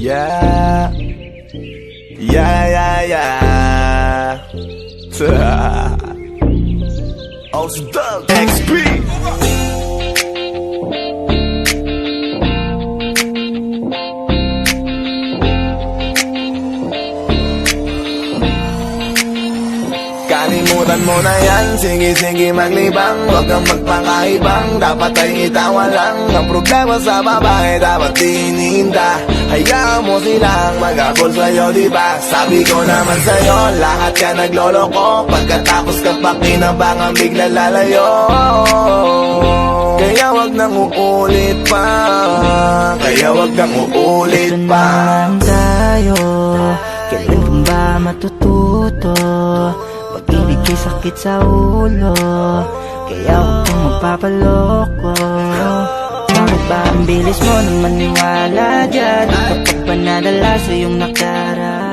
Yeah. Yeah, yeah, yeah. Oh, it's Doug XP. Kalimutan mo na yan, sige maglibang. Huwag kang magpakaibang, dapat ay itawa lang. Ang problema sa babae, dapat dininda. Hayaan mo silang mag-abol sa'yo, diba? Sabi ko naman sa'yo, lahat ka nagloloko. Pagkatapos ka pa kinabangang bigla lalayo. Kaya wag nang uulit pa, kaya wag nang uulit ito pa. naman tayo, kailan ba matututo? Pag-ibig kay sakit sa ulo, kaya huwag kang magpapaloko. Bakit ba ang bilis mo nang maniwala dyan? Kapag panadala sa iyong nakaraan,